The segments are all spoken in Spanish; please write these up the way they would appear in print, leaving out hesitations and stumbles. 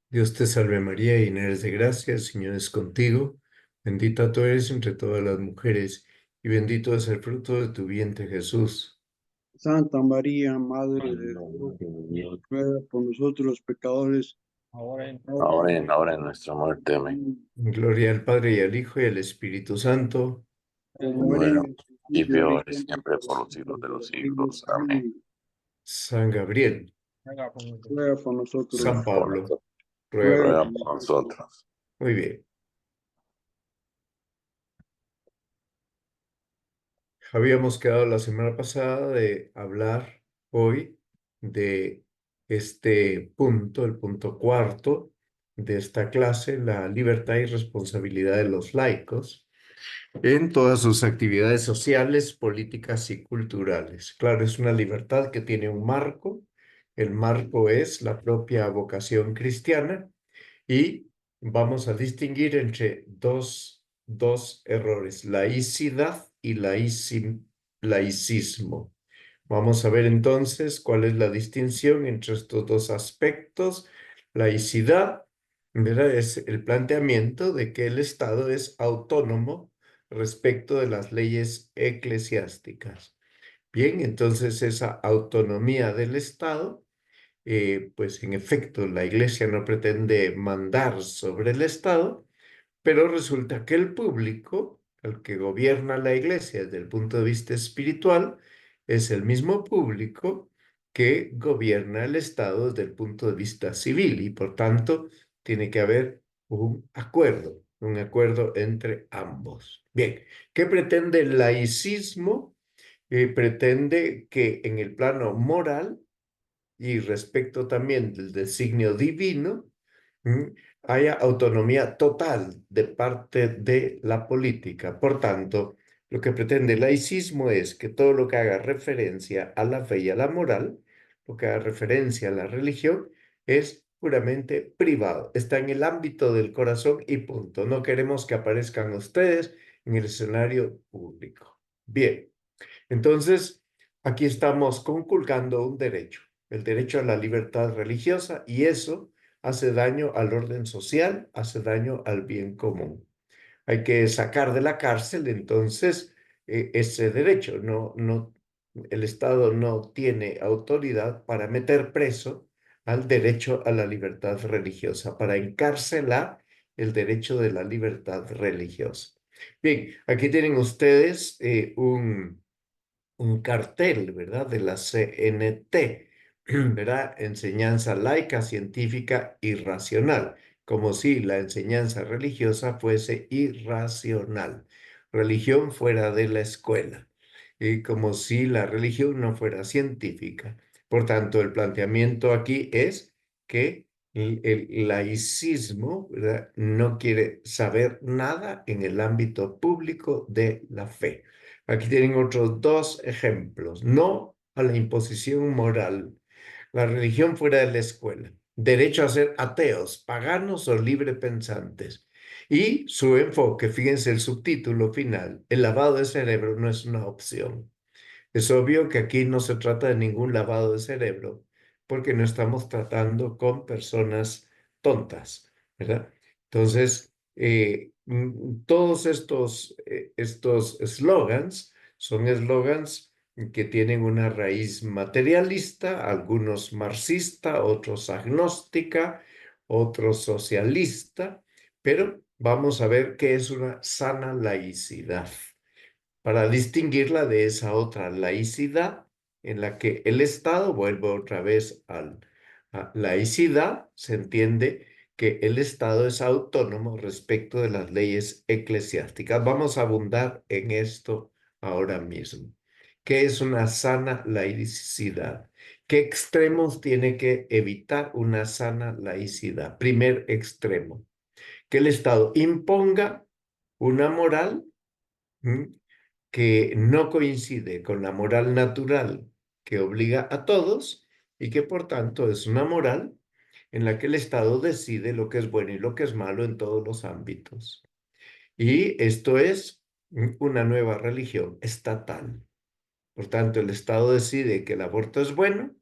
Dios te salve María, llena eres de gracia, el Señor es contigo. Bendita tú eres entre todas las mujeres, y bendito es el fruto de tu vientre, Jesús. Santa María, Madre de Dios, Madre de Dios, ruega por nosotros los pecadores, ahora ahora y en la hora de nuestra muerte. Amén. Gloria al Padre y al Hijo y al Espíritu Santo. como era en Bueno, el y principio, ahora y peor, siempre, siempre por por los los siglos siglos de de los los siglos. siglos. Amén. Amén. San Gabriel, Ruega por nosotros, San Por Pablo, nosotros, ruega por ruega ruega por por nosotros. nosotros. Muy bien. Habíamos quedado la semana pasada de hablar hoy de este punto, el punto cuarto de esta clase, la libertad y responsabilidad de los laicos en todas sus actividades sociales, políticas y culturales. Claro, es una libertad que tiene un marco. El marco es la propia vocación cristiana y vamos a distinguir entre dos errores, laicidad y laicismo. Vamos a ver entonces cuál es la distinción entre estos dos aspectos. Laicidad, ¿verdad? Es el planteamiento de que el Estado es autónomo respecto de las leyes eclesiásticas. Bien, entonces esa autonomía del Estado, pues en efecto la Iglesia no pretende mandar sobre el Estado, pero resulta que el público, el que gobierna la iglesia desde el punto de vista espiritual, es el mismo público que gobierna el Estado desde el punto de vista civil y por tanto tiene que haber un acuerdo entre ambos. Bien, ¿qué pretende el laicismo? Pretende que en el plano moral y respecto también del designio divino, ¿m? haya autonomía total de parte de la política. Por tanto, lo que pretende el laicismo es que todo lo que haga referencia a la fe y a la moral, lo que haga referencia a la religión, es puramente privado. Está en el ámbito del corazón y punto. No queremos que aparezcan ustedes en el escenario público. Bien. Entonces, aquí estamos conculcando un derecho, el derecho a la libertad religiosa, y eso hace daño al orden social, hace daño al bien común. Hay que sacar de la cárcel entonces ese derecho. El Estado no tiene autoridad para meter preso al derecho a la libertad religiosa, para encarcelar el derecho de la libertad religiosa. Bien, aquí tienen ustedes un cartel, ¿verdad? De la CNT, ¿verdad? Enseñanza laica, científica y racional, como si la enseñanza religiosa fuese irracional, religión fuera de la escuela, y como si la religión no fuera científica. Por tanto, el planteamiento aquí es que el laicismo, ¿verdad? No quiere saber nada en el ámbito público de la fe. Aquí tienen otros dos ejemplos. No a la imposición moral. La religión fuera de la escuela. Derecho a ser ateos, paganos o librepensantes. Y su enfoque, fíjense el subtítulo final, el lavado de cerebro no es una opción. Es obvio que aquí no se trata de ningún lavado de cerebro, porque no estamos tratando con personas tontas, ¿verdad? Entonces, todos estos eslogans son eslogans que tienen una raíz materialista, algunos marxista, otros agnóstica, otros socialista, pero vamos a ver qué es una sana laicidad para distinguirla de esa otra laicidad en la que el Estado, vuelve otra vez a laicidad, se entiende que el Estado es autónomo respecto de las leyes eclesiásticas. Vamos a abundar en esto ahora mismo. ¿Qué es una sana laicidad? ¿Qué extremos tiene que evitar una sana laicidad? Primer extremo, que el Estado imponga una moral, ¿m? que no coincide con la moral natural que obliga a todos y que por tanto es una moral en la que el Estado decide lo que es bueno y lo que es malo en todos los ámbitos. Y esto es una nueva religión estatal. Por tanto, el Estado decide que el aborto es bueno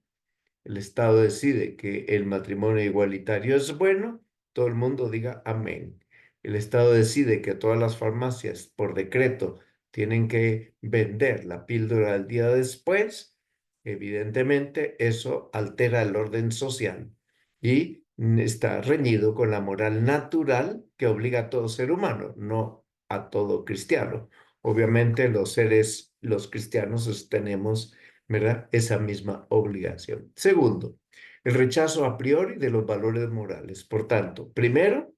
el Estado decide que el matrimonio igualitario es bueno, todo el mundo diga amén. El Estado decide que todas las farmacias por decreto tienen que vender la píldora al día después, evidentemente eso altera el orden social y está reñido con la moral natural que obliga a todo ser humano, no a todo cristiano. Obviamente los cristianos tenemos, ¿verdad?, esa misma obligación. Segundo, el rechazo a priori de los valores morales. Por tanto, primer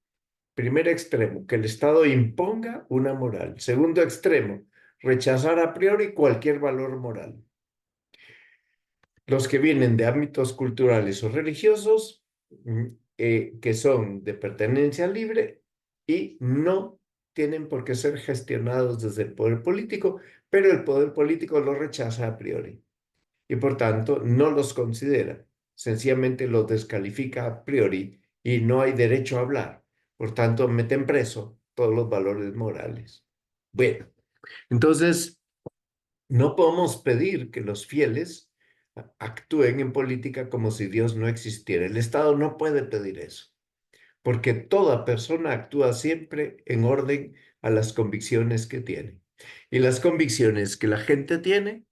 extremo, que el Estado imponga una moral. Segundo extremo, rechazar a priori cualquier valor moral. Los que vienen de ámbitos culturales o religiosos, que son de pertenencia libre y no tienen por qué ser gestionados desde el poder político, pero el poder político los rechaza a priori y por tanto no los considera, sencillamente los descalifica a priori y no hay derecho a hablar. Por tanto, meten preso todos los valores morales. Bueno, entonces no podemos pedir que los fieles actúen en política como si Dios no existiera. El Estado no puede pedir eso, porque toda persona actúa siempre en orden a las convicciones que tiene. Y las convicciones que la gente tiene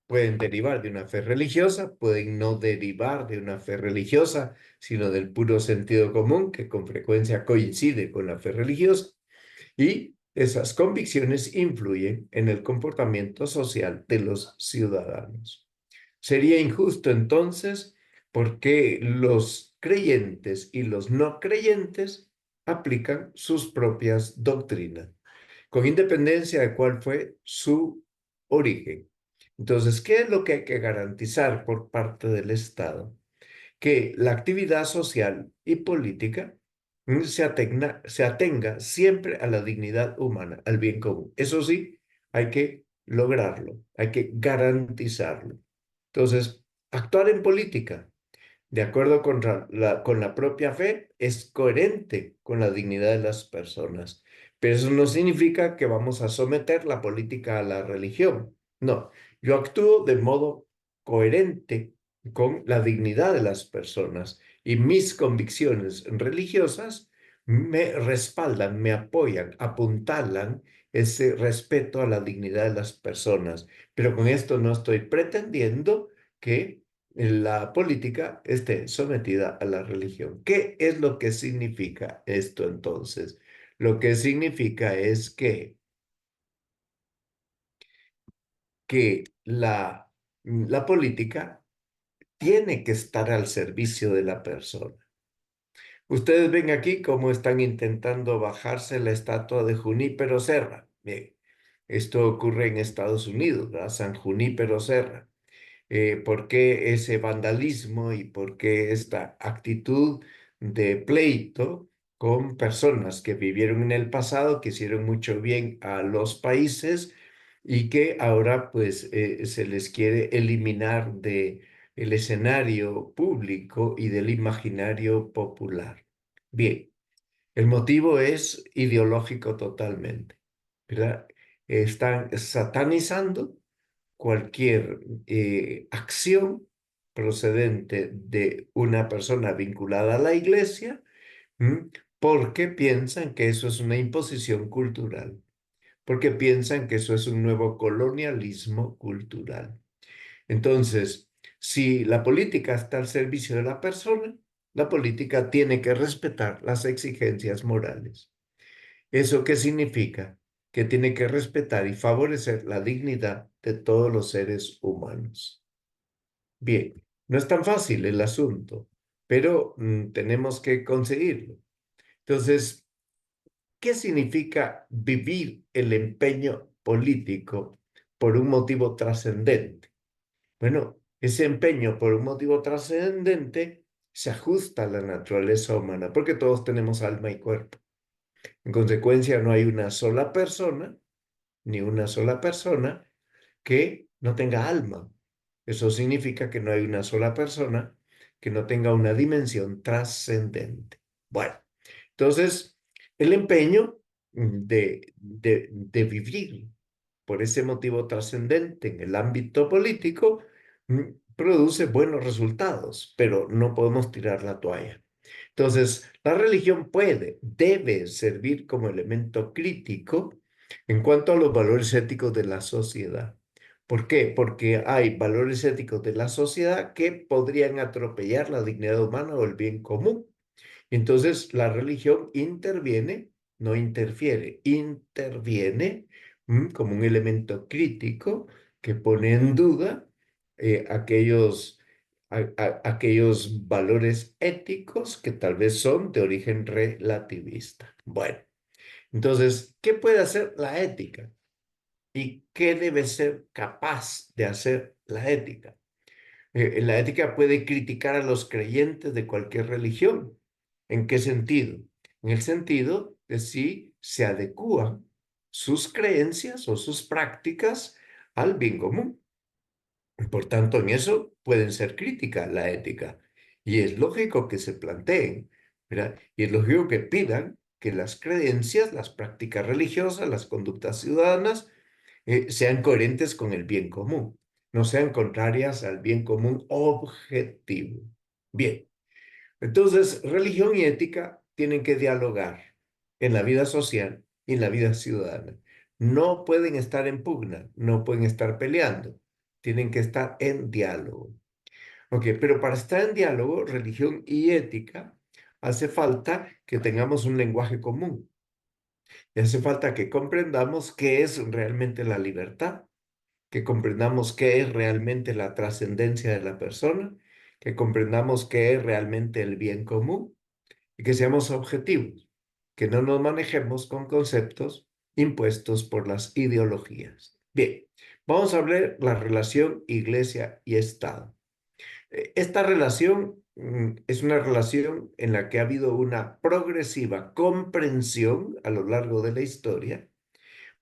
pueden derivar de una fe religiosa, pueden no derivar de una fe religiosa, sino del puro sentido común que con frecuencia coincide con la fe religiosa. Y esas convicciones influyen en el comportamiento social de los ciudadanos. Sería injusto entonces porque los creyentes y los no creyentes aplican sus propias doctrinas, con independencia de cuál fue su origen. Entonces, ¿qué es lo que hay que garantizar por parte del Estado? Que la actividad social y política se atenga siempre a la dignidad humana, al bien común. Eso sí, hay que lograrlo, hay que garantizarlo. Entonces, actuar en política de acuerdo con la propia fe, es coherente con la dignidad de las personas. Pero eso no significa que vamos a someter la política a la religión. No, yo actúo de modo coherente con la dignidad de las personas y mis convicciones religiosas me respaldan, me apoyan, apuntalan ese respeto a la dignidad de las personas. Pero con esto no estoy pretendiendo que la política esté sometida a la religión. ¿Qué es lo que significa esto entonces? Lo que significa es que la política tiene que estar al servicio de la persona. Ustedes ven aquí cómo están intentando bajarse la estatua de Junípero Serra. Bien, esto ocurre en Estados Unidos, ¿verdad? San Junípero Serra. ¿Por qué ese vandalismo y por qué esta actitud de pleito con personas que vivieron en el pasado, que hicieron mucho bien a los países y que ahora pues se les quiere eliminar de el escenario público y del imaginario popular? Bien, el motivo es ideológico totalmente, ¿verdad? Están satanizando cualquier acción procedente de una persona vinculada a la iglesia, porque piensan que eso es una imposición cultural, porque piensan que eso es un nuevo colonialismo cultural. Entonces, si la política está al servicio de la persona, la política tiene que respetar las exigencias morales. ¿Eso qué significa? Que tiene que respetar y favorecer la dignidad de todos los seres humanos. Bien, no es tan fácil el asunto, pero tenemos que conseguirlo. Entonces, ¿qué significa vivir el empeño político por un motivo trascendente? Bueno, ese empeño por un motivo trascendente se ajusta a la naturaleza humana, porque todos tenemos alma y cuerpo. En consecuencia, no hay una sola persona, ni una sola persona que no tenga alma. Eso significa que no hay una sola persona que no tenga una dimensión trascendente. Bueno, entonces, el empeño de vivir por ese motivo trascendente en el ámbito político produce buenos resultados, pero no podemos tirar la toalla. Entonces, la religión debe servir como elemento crítico en cuanto a los valores éticos de la sociedad. ¿Por qué? Porque hay valores éticos de la sociedad que podrían atropellar la dignidad humana o el bien común. Entonces, la religión interviene, no interfiere, interviene como un elemento crítico que pone en duda aquellos valores éticos que tal vez son de origen relativista. Bueno, entonces, ¿qué puede hacer la ética? ¿Y qué debe ser capaz de hacer la ética? La ética puede criticar a los creyentes de cualquier religión. ¿En qué sentido? En el sentido de si se adecúan sus creencias o sus prácticas al bien común. Por tanto, en eso pueden ser críticas la ética. Y es lógico que se planteen, ¿verdad? Y es lógico que pidan que las creencias, las prácticas religiosas, las conductas ciudadanas sean coherentes con el bien común, no sean contrarias al bien común objetivo. Bien, entonces religión y ética tienen que dialogar en la vida social y en la vida ciudadana. No pueden estar en pugna, no pueden estar peleando, tienen que estar en diálogo. Ok, pero para estar en diálogo, religión y ética, hace falta que tengamos un lenguaje común. Y hace falta que comprendamos qué es realmente la libertad, que comprendamos qué es realmente la trascendencia de la persona, que comprendamos qué es realmente el bien común y que seamos objetivos, que no nos manejemos con conceptos impuestos por las ideologías. Bien, vamos a ver la relación iglesia y Estado. Esta relación es una relación en la que ha habido una progresiva comprensión a lo largo de la historia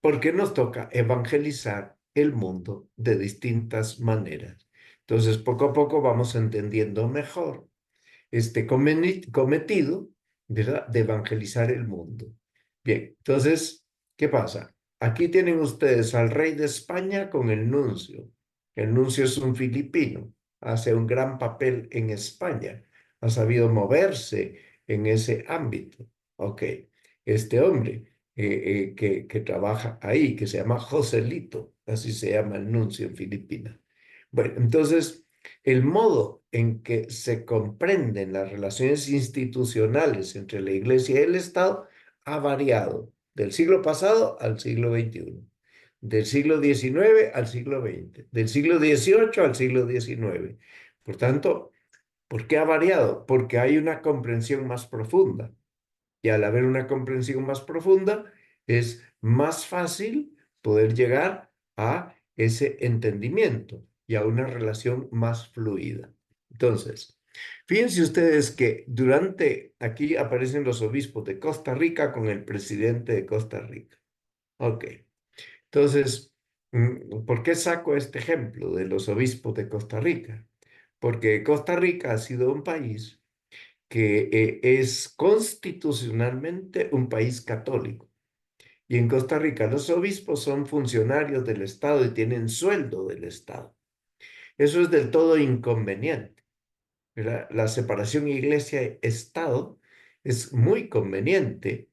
porque nos toca evangelizar el mundo de distintas maneras. Entonces, poco a poco vamos entendiendo mejor este cometido, ¿verdad?, de evangelizar el mundo. Bien, entonces, ¿qué pasa? Aquí tienen ustedes al rey de España con el nuncio. El nuncio es un filipino, hace un gran papel en España, ha sabido moverse en ese ámbito. Ok, este hombre que trabaja ahí, que se llama Joselito, así se llama el nuncio en Filipinas. Bueno, entonces, el modo en que se comprenden las relaciones institucionales entre la Iglesia y el Estado ha variado del siglo pasado al siglo XXI, del siglo XIX al siglo XX, del siglo XVIII al siglo XIX. Por tanto, ¿por qué ha variado? Porque hay una comprensión más profunda. Y al haber una comprensión más profunda, es más fácil poder llegar a ese entendimiento y a una relación más fluida. Entonces, fíjense ustedes que aquí aparecen los obispos de Costa Rica con el presidente de Costa Rica. Ok, entonces, ¿por qué saco este ejemplo de los obispos de Costa Rica? Porque Costa Rica ha sido un país que es constitucionalmente un país católico. Y en Costa Rica los obispos son funcionarios del Estado y tienen sueldo del Estado. Eso es del todo inconveniente, ¿verdad? La separación iglesia-estado es muy conveniente,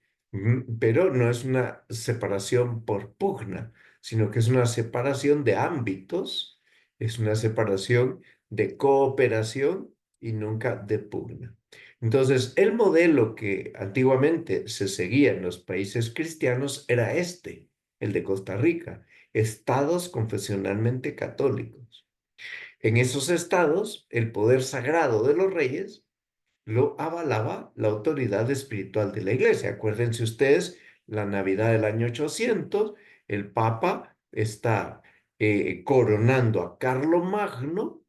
pero no es una separación por pugna, sino que es una separación de ámbitos, es una separación de cooperación y nunca de pugna. Entonces, el modelo que antiguamente se seguía en los países cristianos era el de Costa Rica, estados confesionalmente católicos. En esos estados, el poder sagrado de los reyes lo avalaba la autoridad espiritual de la iglesia. Acuérdense ustedes, la Navidad del año 800, el Papa está coronando a Carlomagno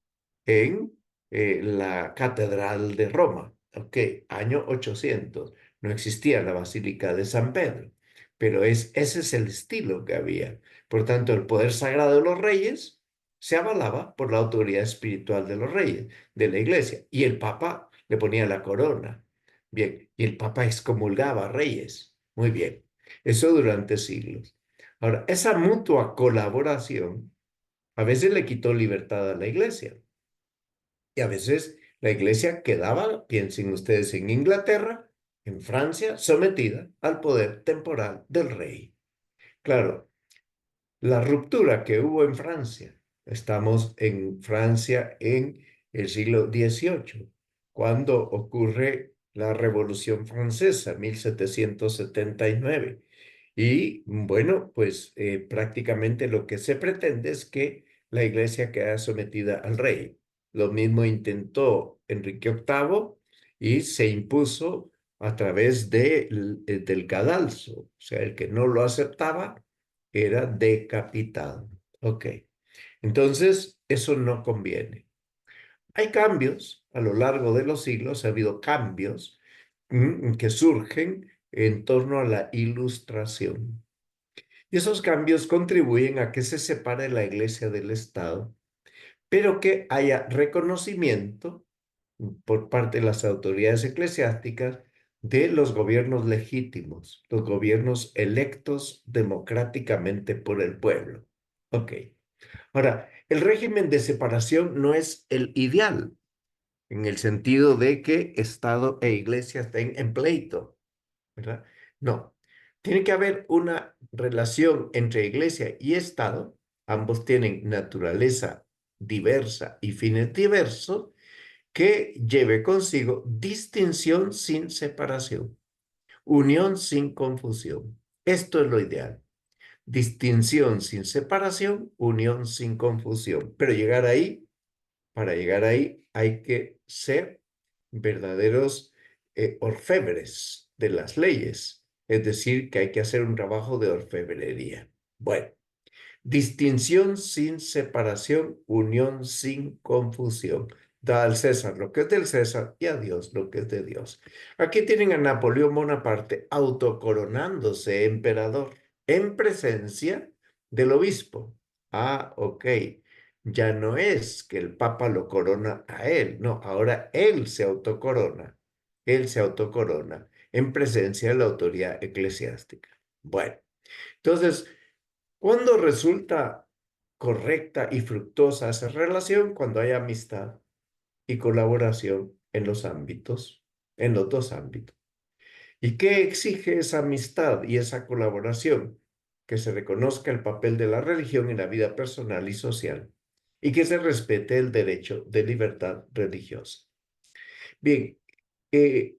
en la Catedral de Roma. Ok, año 800. No existía la Basílica de San Pedro, pero ese es el estilo que había. Por tanto, el poder sagrado de los reyes se avalaba por la autoridad espiritual de los reyes, de la iglesia, y el Papa le ponía la corona. Bien, y el Papa excomulgaba a reyes. Muy bien, eso durante siglos. Ahora, esa mutua colaboración a veces le quitó libertad a la iglesia. Y a veces la iglesia quedaba, piensen ustedes, en Inglaterra, en Francia, sometida al poder temporal del rey. Claro, la ruptura que hubo en Francia, estamos en Francia en el siglo XVIII, cuando ocurre la Revolución Francesa, 1779. Y bueno, pues prácticamente lo que se pretende es que la iglesia quede sometida al rey. Lo mismo intentó Enrique VIII y se impuso a través del cadalso. O sea, el que no lo aceptaba era decapitado. Ok, entonces eso no conviene. Hay cambios a lo largo de los siglos, ha habido cambios que surgen en torno a la ilustración. Y esos cambios contribuyen a que se separe la iglesia del Estado, pero que haya reconocimiento por parte de las autoridades eclesiásticas de los gobiernos legítimos, los gobiernos electos democráticamente por el pueblo. Ok. Ahora, el régimen de separación no es el ideal, en el sentido de que Estado e iglesia estén en pleito, ¿verdad? No, tiene que haber una relación entre iglesia y Estado. Ambos tienen naturaleza diversa y fines diversos que lleve consigo distinción sin separación, unión sin confusión. Esto es lo ideal. Distinción sin separación, unión sin confusión. Pero para llegar ahí, hay que ser verdaderos orfebres de las leyes. Es decir, que hay que hacer un trabajo de orfebrería. Bueno, distinción sin separación, unión sin confusión. Da al César lo que es del César y a Dios lo que es de Dios. Aquí tienen a Napoleón Bonaparte autocoronándose emperador en presencia del obispo. Ah, ok. Ya no es que el Papa lo corona a él, no, ahora él se autocorona. Él se autocorona en presencia de la autoridad eclesiástica. Bueno, entonces, ¿cuándo resulta correcta y fructuosa esa relación? Cuando hay amistad y colaboración en los ámbitos, en los dos ámbitos. ¿Y qué exige esa amistad y esa colaboración? Que se reconozca el papel de la religión en la vida personal y social y que se respete el derecho de libertad religiosa. Bien, eh,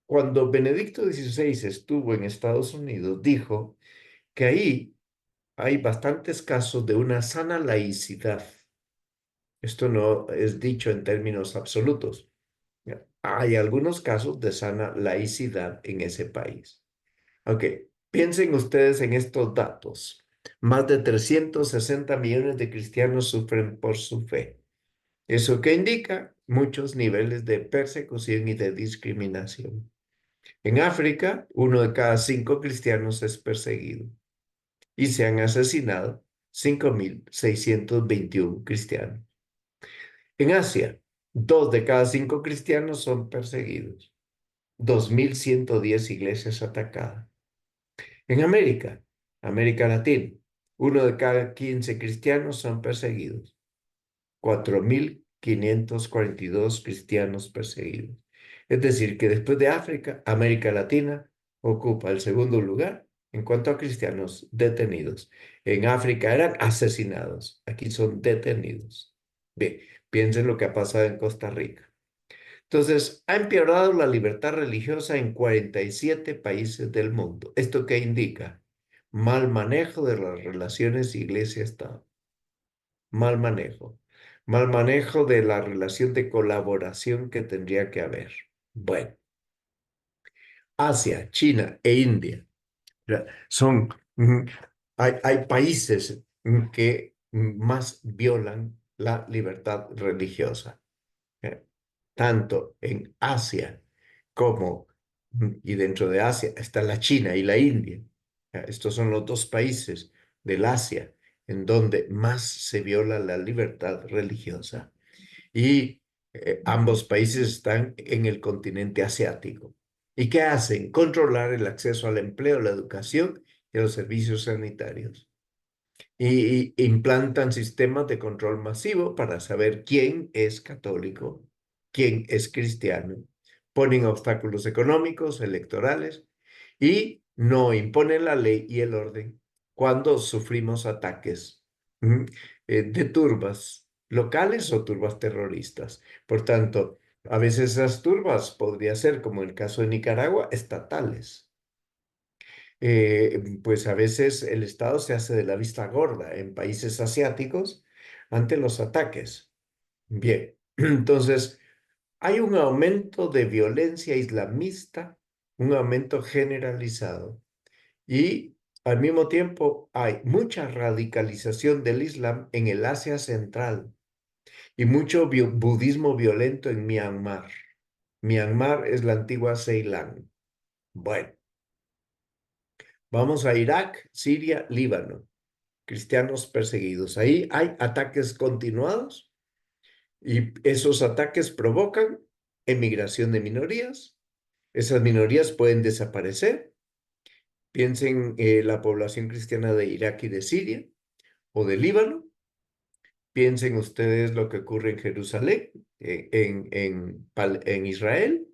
cuando Benedicto XVI estuvo en Estados Unidos, dijo que ahí hay bastantes casos de una sana laicidad. Esto no es dicho en términos absolutos. Hay algunos casos de sana laicidad en ese país. Ok, piensen ustedes en estos datos. Más de 360 millones de cristianos sufren por su fe. ¿Eso qué indica? Muchos niveles de persecución y de discriminación. En África, 1 de cada 5 cristianos es perseguido y se han asesinado 5.621 cristianos. En Asia, 2 de cada 5 cristianos son perseguidos, 2.110 iglesias atacadas. En América, América Latina, 1 de cada 15 cristianos son perseguidos, 4.542 cristianos perseguidos. Es decir, que después de África, América Latina ocupa el segundo lugar en cuanto a cristianos detenidos. En África eran asesinados, aquí son detenidos. Bien, piensen lo que ha pasado en Costa Rica. Entonces, ha empeorado la libertad religiosa en 47 países del mundo. ¿Esto qué indica? Mal manejo de las relaciones iglesia-estado. Mal manejo. Mal manejo de la relación de colaboración que tendría que haber. Bueno, Asia, China e India son, hay países que más violan la libertad religiosa. Tanto en Asia como, y dentro de Asia está la China y la India. Estos son los dos países del Asia en donde más se viola la libertad religiosa. Y ambos países están en el continente asiático. ¿Y qué hacen? Controlar el acceso al empleo, la educación y a los servicios sanitarios. y implantan sistemas de control masivo para saber quién es católico, quién es cristiano. Ponen obstáculos económicos, electorales y no imponen la ley y el orden cuando sufrimos ataques de turbas locales o turbas terroristas. Por tanto, a veces esas turbas podría ser, como en el caso de Nicaragua, estatales. Pues a veces el Estado se hace de la vista gorda en países asiáticos ante los ataques. Bien, entonces hay un aumento de violencia islamista, un aumento generalizado y al mismo tiempo hay mucha radicalización del Islam en el Asia Central y mucho budismo violento en Myanmar. Myanmar es la antigua Ceilán. Bueno, vamos a Irak, Siria, Líbano. Cristianos perseguidos. Ahí hay ataques continuados y esos ataques provocan emigración de minorías. Esas minorías pueden desaparecer. Piensen en la población cristiana de Irak y de Siria o de Líbano. Piensen ustedes lo que ocurre en Jerusalén, en Israel,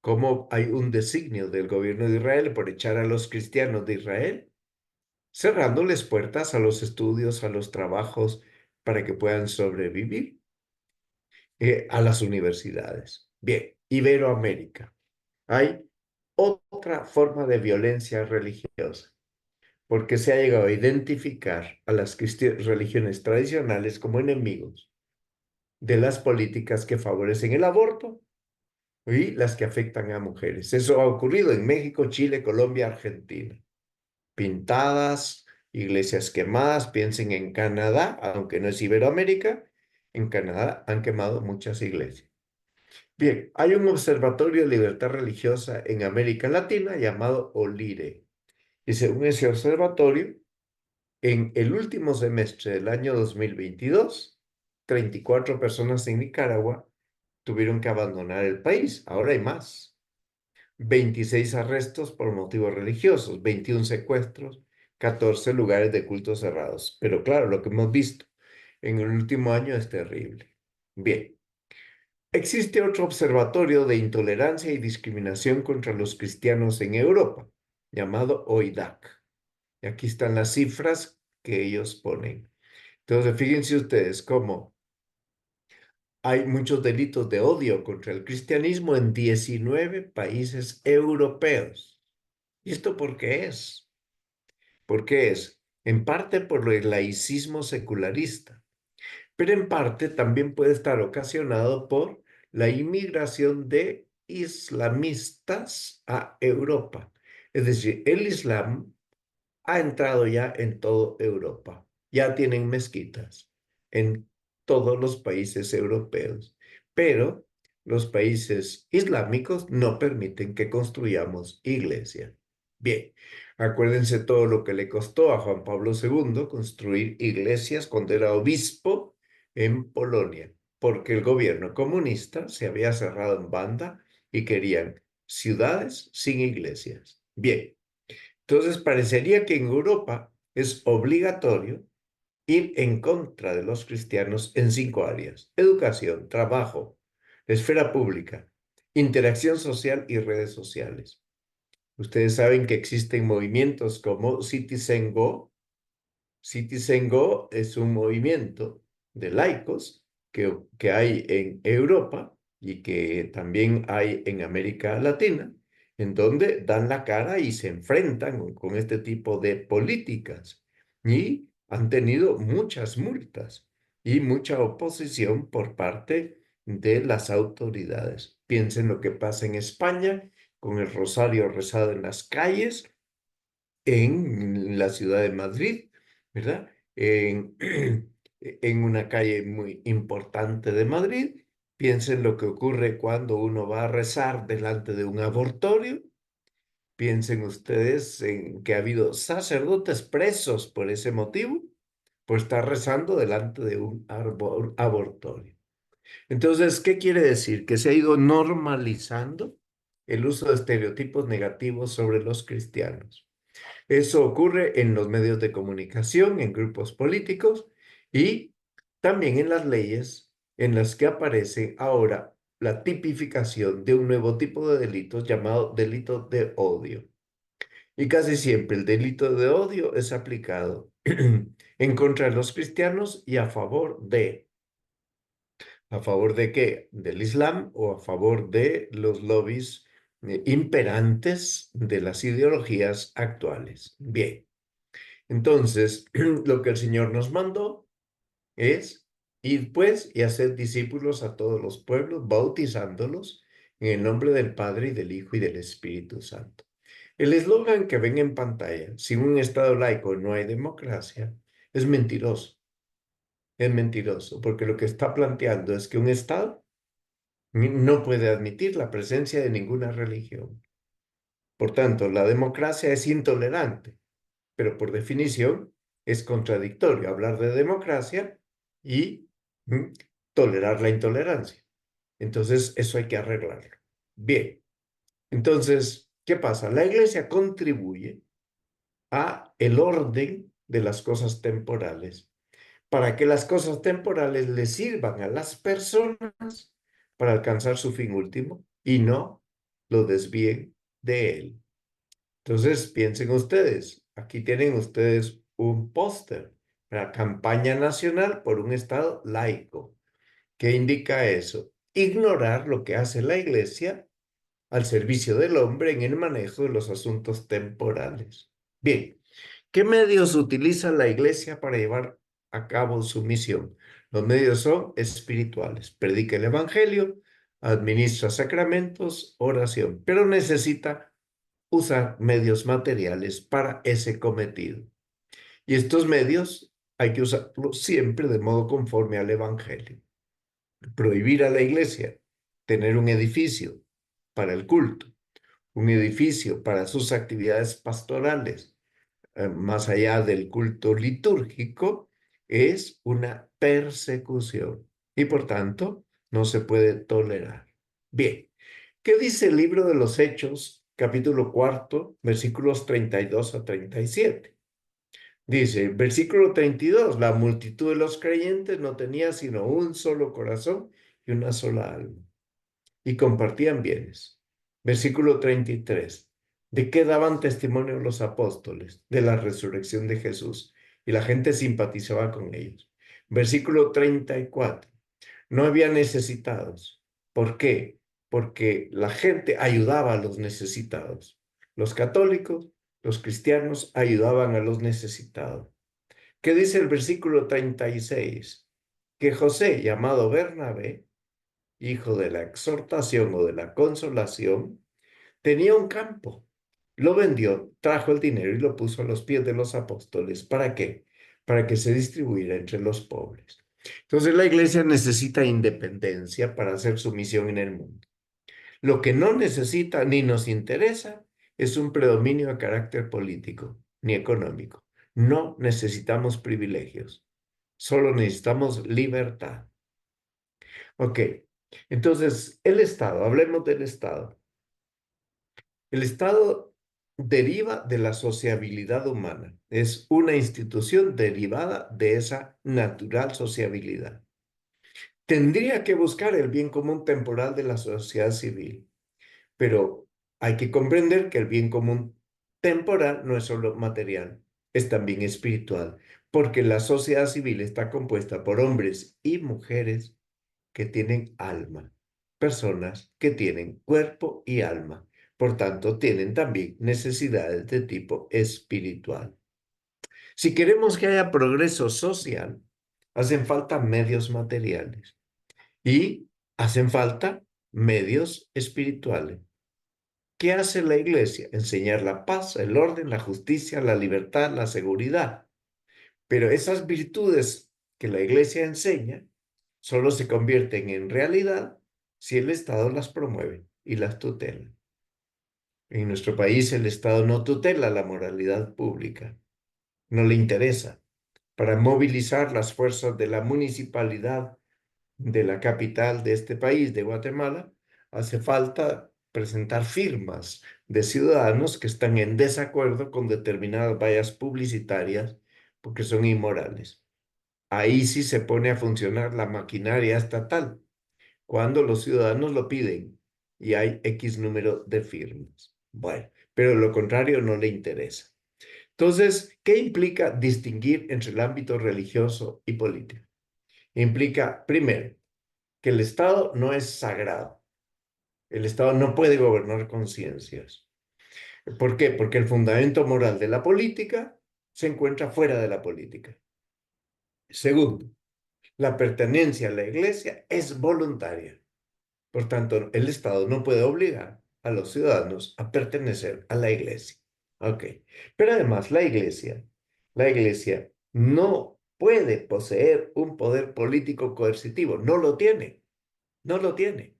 cómo hay un designio del gobierno de Israel por echar a los cristianos de Israel, cerrándoles puertas a los estudios, a los trabajos, para que puedan sobrevivir, a las universidades. Bien, Iberoamérica. Hay otra forma de violencia religiosa, porque se ha llegado a identificar a las religiones tradicionales como enemigos de las políticas que favorecen el aborto y las que afectan a mujeres. Eso ha ocurrido en México, Chile, Colombia, Argentina. Pintadas, iglesias quemadas, piensen en Canadá, aunque no es Iberoamérica, en Canadá han quemado muchas iglesias. Bien, hay un observatorio de libertad religiosa en América Latina llamado OLIRE. Y según ese observatorio, en el último semestre del año 2022, 34 personas en Nicaragua tuvieron que abandonar el país. Ahora hay más. 26 arrestos por motivos religiosos, 21 secuestros, 14 lugares de culto cerrados. Pero claro, lo que hemos visto en el último año es terrible. Bien, existe otro observatorio de intolerancia y discriminación contra los cristianos en Europa, llamado OIDAC. Y aquí están las cifras que ellos ponen. Entonces, fíjense ustedes cómo hay muchos delitos de odio contra el cristianismo en 19 países europeos. ¿Y esto por qué es? ¿Por qué es? En parte por el laicismo secularista, pero en parte también puede estar ocasionado por la inmigración de islamistas a Europa. Es decir, el Islam ha entrado ya en toda Europa. Ya tienen mezquitas en todos los países europeos, pero los países islámicos no permiten que construyamos iglesia. Bien, acuérdense todo lo que le costó a Juan Pablo II construir iglesias cuando era obispo en Polonia, porque el gobierno comunista se había cerrado en banda y querían ciudades sin iglesias. Bien. Entonces, parecería que en Europa es obligatorio ir en contra de los cristianos en 5 áreas: educación, trabajo, esfera pública, interacción social y redes sociales. Ustedes saben que existen movimientos como Citizen Go. Citizen Go es un movimiento de laicos que hay en Europa y que también hay en América Latina, en donde dan la cara y se enfrentan con este tipo de políticas y han tenido muchas multas y mucha oposición por parte de las autoridades. Piensen lo que pasa en España con el rosario rezado en las calles, en la ciudad de Madrid, ¿verdad? En una calle muy importante de Madrid. Piensen lo que ocurre cuando uno va a rezar delante de un abortorio. Piensen ustedes en que ha habido sacerdotes presos por ese motivo, por estar rezando delante de un abortorio. Entonces, ¿qué quiere decir? Que se ha ido normalizando el uso de estereotipos negativos sobre los cristianos. Eso ocurre en los medios de comunicación, en grupos políticos y también en las leyes en las que aparece ahora la tipificación de un nuevo tipo de delitos llamado delito de odio. Y casi siempre el delito de odio es aplicado en contra de los cristianos y ¿a favor de qué? Del Islam o a favor de los lobbies imperantes de las ideologías actuales. Bien, entonces lo que el Señor nos mandó es ir pues y hacer discípulos a todos los pueblos, bautizándolos en el nombre del Padre y del Hijo y del Espíritu Santo. El eslogan que ven en pantalla, sin un Estado laico no hay democracia, es mentiroso. Es mentiroso, porque lo que está planteando es que un Estado no puede admitir la presencia de ninguna religión. Por tanto, la democracia es intolerante, pero por definición es contradictorio hablar de democracia y tolerar la intolerancia. Entonces, eso hay que arreglarlo. Bien, entonces, ¿qué pasa? La Iglesia contribuye a el orden de las cosas temporales, para que las cosas temporales le sirvan a las personas para alcanzar su fin último y no lo desvíen de él. Entonces, piensen ustedes, aquí tienen ustedes un póster, la campaña nacional por un Estado laico. ¿Qué indica eso? Ignorar lo que hace la Iglesia al servicio del hombre en el manejo de los asuntos temporales. Bien, ¿qué medios utiliza la Iglesia para llevar a cabo su misión? Los medios son espirituales. Predica el Evangelio, administra sacramentos, oración, pero necesita usar medios materiales para ese cometido. Y estos medios hay que usarlos siempre de modo conforme al Evangelio. Prohibir a la Iglesia tener un edificio para el culto, un edificio para sus actividades pastorales, más allá del culto litúrgico, es una persecución y por tanto no se puede tolerar. Bien, ¿qué dice el libro de los Hechos, capítulo 4, versículos 32 a 37? Dice, versículo 32, la multitud de los creyentes no tenía sino un solo corazón y una sola alma, y compartían bienes. Versículo 33. ¿De qué daban testimonio los apóstoles? De la resurrección de Jesús. Y la gente simpatizaba con ellos. Versículo 34. No había necesitados. ¿Por qué? Porque la gente ayudaba a los necesitados. Los católicos, los cristianos ayudaban a los necesitados. ¿Qué dice el versículo 36? Que José, llamado Bernabé, hijo de la exhortación o de la consolación, tenía un campo. Lo vendió, trajo el dinero y lo puso a los pies de los apóstoles. ¿Para qué? Para que se distribuyera entre los pobres. Entonces la iglesia necesita independencia para hacer su misión en el mundo. Lo que no necesita ni nos interesa es un predominio de carácter político ni económico. No necesitamos privilegios, solo necesitamos libertad. Ok, entonces el Estado, hablemos del Estado. El Estado deriva de la sociabilidad humana, es una institución derivada de esa natural sociabilidad. Tendría que buscar el bien común temporal de la sociedad civil, pero hay que comprender que el bien común temporal no es solo material, es también espiritual, porque la sociedad civil está compuesta por hombres y mujeres que tienen alma, personas que tienen cuerpo y alma. Por tanto, tienen también necesidades de tipo espiritual. Si queremos que haya progreso social, hacen falta medios materiales y hacen falta medios espirituales. ¿Qué hace la iglesia? Enseñar la paz, el orden, la justicia, la libertad, la seguridad. Pero esas virtudes que la iglesia enseña solo se convierten en realidad si el Estado las promueve y las tutela. En nuestro país el Estado no tutela la moralidad pública, no le interesa. Para movilizar las fuerzas de la municipalidad de la capital de este país, de Guatemala, hace falta presentar firmas de ciudadanos que están en desacuerdo con determinadas vallas publicitarias porque son inmorales. Ahí sí se pone a funcionar la maquinaria estatal, cuando los ciudadanos lo piden y hay X número de firmas. Bueno, pero lo contrario no le interesa. Entonces, ¿qué implica distinguir entre el ámbito religioso y político? Implica, primero, que el Estado no es sagrado. El Estado no puede gobernar conciencias. ¿Por qué? Porque el fundamento moral de la política se encuentra fuera de la política. Segundo, la pertenencia a la iglesia es voluntaria. Por tanto, el Estado no puede obligar a los ciudadanos a pertenecer a la iglesia. Ok. Pero además, la iglesia no puede poseer un poder político coercitivo. No lo tiene. No lo tiene.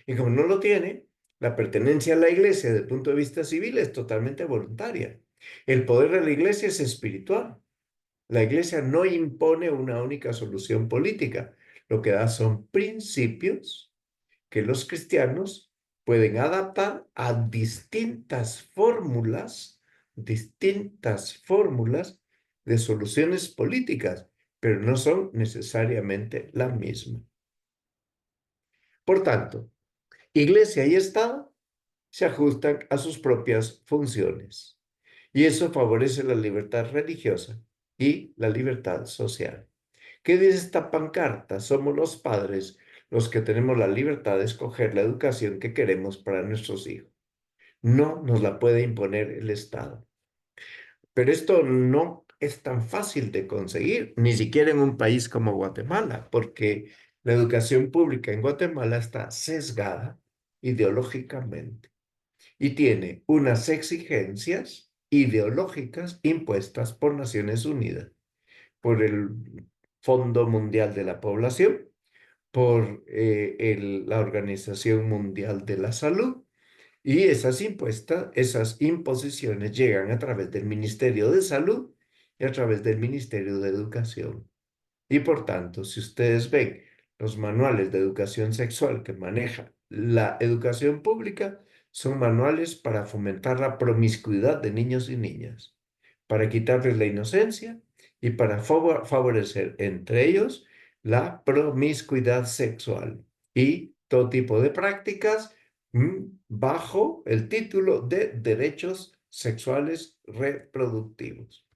Y como no lo tiene, la pertenencia a la iglesia desde el punto de vista civil es totalmente voluntaria. El poder de la iglesia es espiritual. La iglesia no impone una única solución política. Lo que da son principios que los cristianos pueden adaptar a distintas fórmulas de soluciones políticas, pero no son necesariamente la misma. Por tanto, iglesia y Estado se ajustan a sus propias funciones y eso favorece la libertad religiosa y la libertad social. ¿Qué dice esta pancarta? Somos los padres los que tenemos la libertad de escoger la educación que queremos para nuestros hijos. No nos la puede imponer el Estado. Pero esto no es tan fácil de conseguir, ni siquiera en un país como Guatemala, porque la educación pública en Guatemala está sesgada ideológicamente y tiene unas exigencias ideológicas impuestas por Naciones Unidas, por el Fondo Mundial de la Población, por la Organización Mundial de la Salud, y esas imposiciones llegan a través del Ministerio de Salud y a través del Ministerio de Educación. Y por tanto, si ustedes ven los manuales de educación sexual que maneja la educación pública, son manuales para fomentar la promiscuidad de niños y niñas, para quitarles la inocencia y para favorecer entre ellos la promiscuidad sexual y todo tipo de prácticas bajo el título de derechos sexuales reproductivos.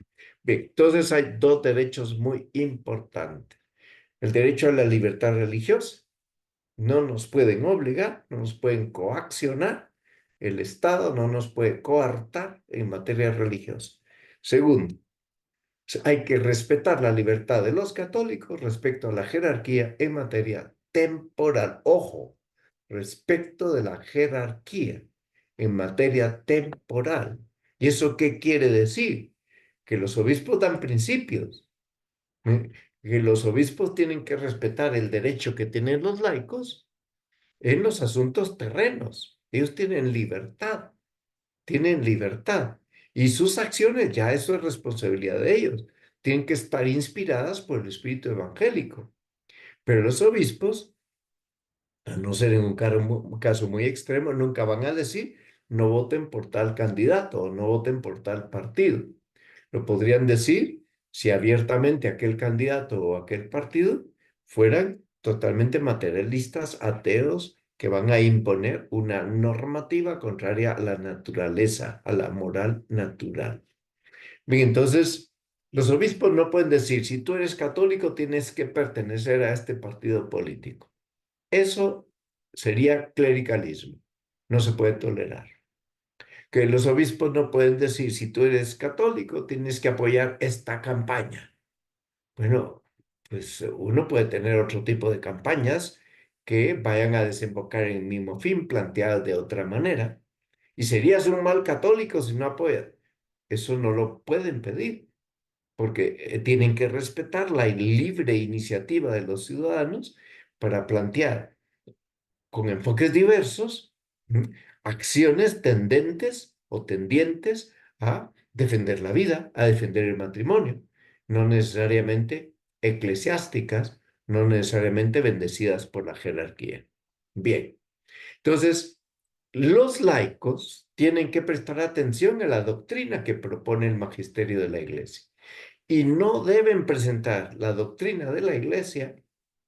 Bien, entonces hay dos derechos muy importantes. El derecho a la libertad religiosa. No nos pueden obligar, no nos pueden coaccionar. El Estado no nos puede coartar en materia religiosa. Segundo, hay que respetar la libertad de los católicos respecto a la jerarquía en materia temporal. Ojo, respecto de la jerarquía en materia temporal. ¿Y eso qué quiere decir? Que los obispos dan principios, ¿eh? Que los obispos tienen que respetar el derecho que tienen los laicos en los asuntos terrenos. Ellos tienen libertad, tienen libertad. Y sus acciones, ya eso es responsabilidad de ellos. Tienen que estar inspiradas por el espíritu evangélico. Pero los obispos, a no ser en un caso muy extremo, nunca van a decir no voten por tal candidato o no voten por tal partido. Lo podrían decir si abiertamente aquel candidato o aquel partido fueran totalmente materialistas, ateos, que van a imponer una normativa contraria a la naturaleza, a la moral natural. Bien, entonces, los obispos no pueden decir, si tú eres católico, tienes que pertenecer a este partido político. Eso sería clericalismo. No se puede tolerar. Que los obispos no pueden decir, si tú eres católico, tienes que apoyar esta campaña. Bueno, pues uno puede tener otro tipo de campañas que vayan a desembocar en el mismo fin, planteadas de otra manera. Y serías un mal católico si no apoyas. Eso no lo pueden pedir, porque tienen que respetar la libre iniciativa de los ciudadanos para plantear con enfoques diversos, acciones tendentes o tendientes a defender la vida, a defender el matrimonio, no necesariamente eclesiásticas, no necesariamente bendecidas por la jerarquía. Bien, entonces, los laicos tienen que prestar atención a la doctrina que propone el magisterio de la Iglesia y no deben presentar la doctrina de la Iglesia.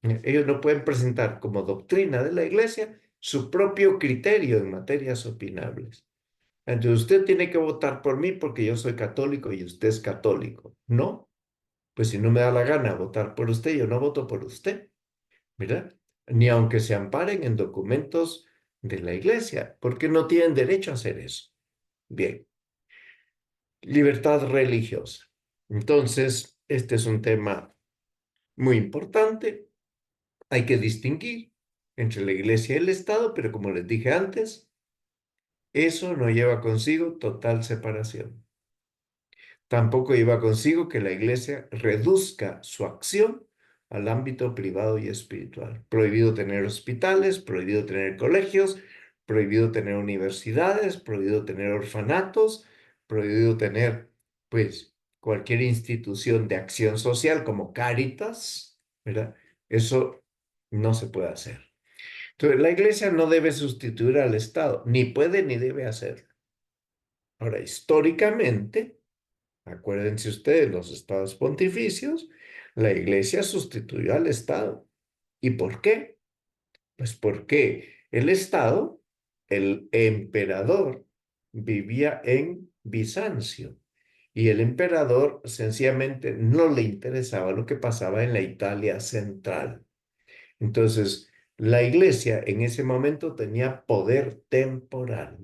Ellos no pueden presentar como doctrina de la Iglesia su propio criterio en materias opinables. Entonces usted tiene que votar por mí porque yo soy católico y usted es católico. No, pues si no me da la gana votar por usted, yo no voto por usted, ¿verdad? Ni aunque se amparen en documentos de la Iglesia, porque no tienen derecho a hacer eso. Bien, libertad religiosa. Entonces, este es un tema muy importante. Hay que distinguir entre la Iglesia y el Estado, pero como les dije antes, eso no lleva consigo total separación. Tampoco lleva consigo que la Iglesia reduzca su acción al ámbito privado y espiritual. Prohibido tener hospitales, prohibido tener colegios, prohibido tener universidades, prohibido tener orfanatos, prohibido tener, pues, cualquier institución de acción social como Cáritas, ¿verdad? Eso no se puede hacer. Entonces, la Iglesia no debe sustituir al Estado, ni puede ni debe hacerlo. Ahora, históricamente, acuérdense ustedes, los estados pontificios, la Iglesia sustituyó al Estado. ¿Y por qué? Pues porque el Estado, el emperador, vivía en Bizancio y el emperador sencillamente no le interesaba lo que pasaba en la Italia central. Entonces, la Iglesia en ese momento tenía poder temporal.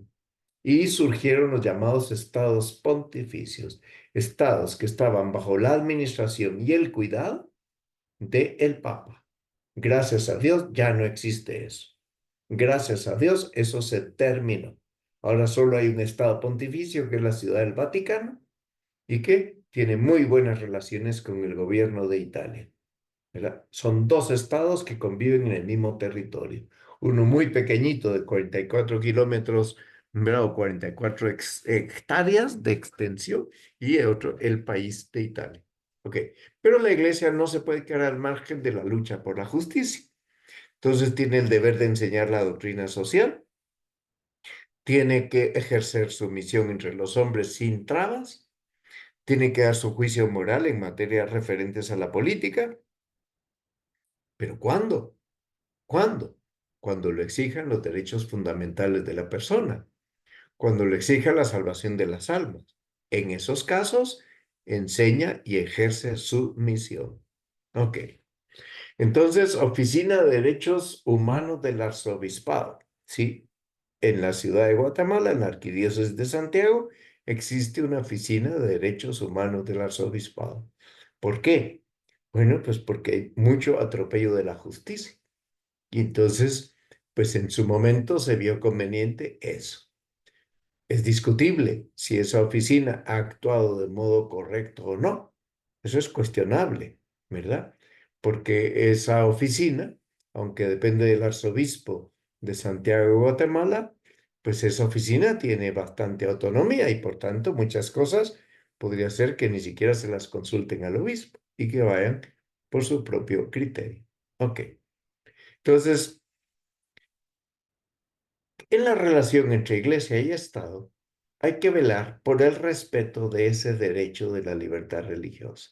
Y surgieron los llamados estados pontificios, estados que estaban bajo la administración y el cuidado del Papa. Gracias a Dios ya no existe eso. Gracias a Dios eso se terminó. Ahora solo hay un estado pontificio que es la Ciudad del Vaticano y que tiene muy buenas relaciones con el gobierno de Italia, ¿verdad? Son dos estados que conviven en el mismo territorio. Uno muy pequeñito de 44 kilómetros, ¿verdad? O 44 hectáreas de extensión y el otro, el país de Italia. Ok, pero la iglesia no se puede quedar al margen de la lucha por la justicia. Entonces tiene el deber de enseñar la doctrina social, tiene que ejercer su misión entre los hombres sin trabas, tiene que dar su juicio moral en materias referentes a la política. ¿Pero cuándo? ¿Cuándo? Cuando lo exijan los derechos fundamentales de la persona, cuando lo exija la salvación de las almas. En esos casos, enseña y ejerce su misión. Ok. Entonces, Oficina de Derechos Humanos del Arzobispado. Sí, en la ciudad de Guatemala, en la Arquidiócesis de Santiago, existe una Oficina de Derechos Humanos del Arzobispado. ¿Por qué? Bueno, pues porque hay mucho atropello de la justicia. Y entonces, pues en su momento se vio conveniente eso. Es discutible si esa oficina ha actuado de modo correcto o no. Eso es cuestionable, ¿verdad? Porque esa oficina, aunque depende del arzobispo de Santiago de Guatemala, pues esa oficina tiene bastante autonomía y por tanto muchas cosas podría ser que ni siquiera se las consulten al obispo y que vayan por su propio criterio. Ok. Entonces, en la relación entre iglesia y Estado, hay que velar por el respeto de ese derecho de la libertad religiosa.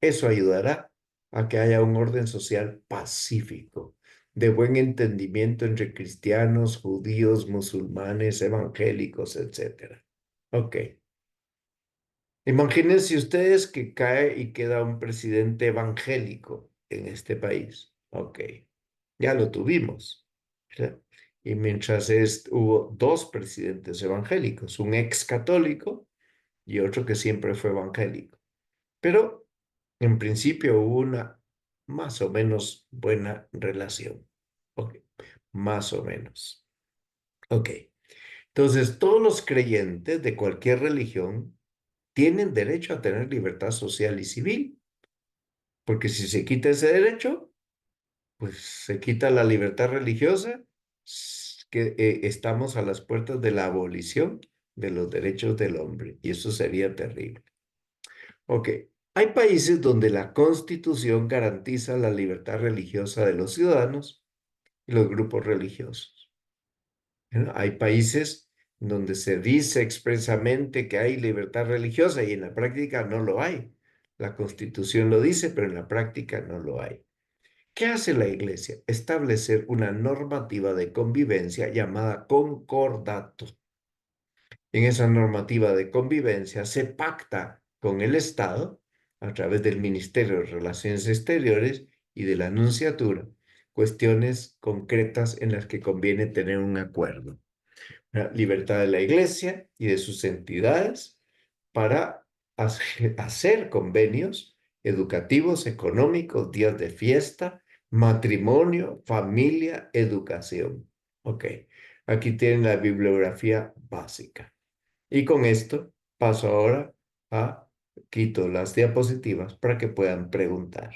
Eso ayudará a que haya un orden social pacífico, de buen entendimiento entre cristianos, judíos, musulmanes, evangélicos, etc. Ok. Imagínense ustedes que cae y queda un presidente evangélico en este país. Ok. Ya lo tuvimos, ¿verdad? Y mientras hubo dos presidentes evangélicos, un ex católico y otro que siempre fue evangélico. Pero en principio hubo una más o menos buena relación. Ok, más o menos. Ok, entonces todos los creyentes de cualquier religión tienen derecho a tener libertad social y civil, porque si se quita ese derecho, pues se quita la libertad religiosa, que estamos a las puertas de la abolición de los derechos del hombre, y eso sería terrible. Ok, hay países donde la Constitución garantiza la libertad religiosa de los ciudadanos y los grupos religiosos. Hay países donde se dice expresamente que hay libertad religiosa y en la práctica no lo hay. La Constitución lo dice, pero en la práctica no lo hay. ¿Qué hace la Iglesia? Establecer una normativa de convivencia llamada concordato. En esa normativa de convivencia se pacta con el Estado a través del Ministerio de Relaciones Exteriores y de la Nunciatura cuestiones concretas en las que conviene tener un acuerdo. La libertad de la Iglesia y de sus entidades para hacer convenios educativos, económicos, días de fiesta, matrimonio, familia, educación. Ok, aquí tienen la bibliografía básica. Y con esto paso ahora a quito las diapositivas para que puedan preguntar.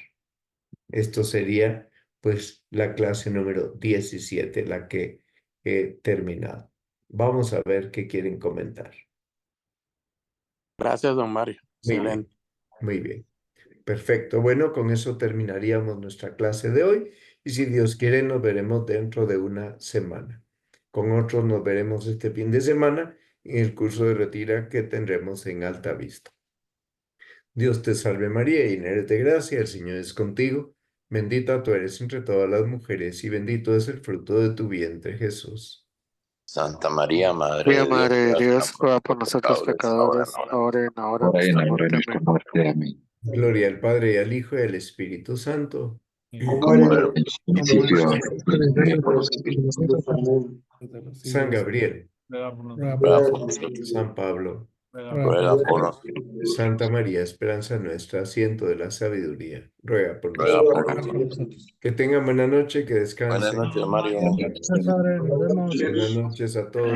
Esto sería pues la clase número 17, la que he terminado. Vamos a ver qué quieren comentar. Gracias, don Mario. Muy Excelente. bien, muy bien. Perfecto. Bueno, con eso terminaríamos nuestra clase de hoy y si Dios quiere nos veremos dentro de una semana. Con otros nos veremos este fin de semana en el curso de retira que tendremos en Alta Vista. Dios te salve María, llena eres de gracia, el Señor es contigo. Bendita tú eres entre todas las mujeres y bendito es el fruto de tu vientre, Jesús. Santa María, Madre María, de Madre de Dios, Dios, ruega por nosotros pecadores, ahora y en la hora de nuestra muerte. Amén. Gloria al Padre y al Hijo y al Espíritu Santo. Como el Principio, San Gabriel, ruega por nosotros, San Pablo, ruega por nosotros, Santa María, esperanza nuestra, asiento de la sabiduría, ruega por ruega nosotros. por nosotros. Que tengan buena noche, que Buenas descansen. noches, Mario. Padre, nos vemos. Buenas noches a todos.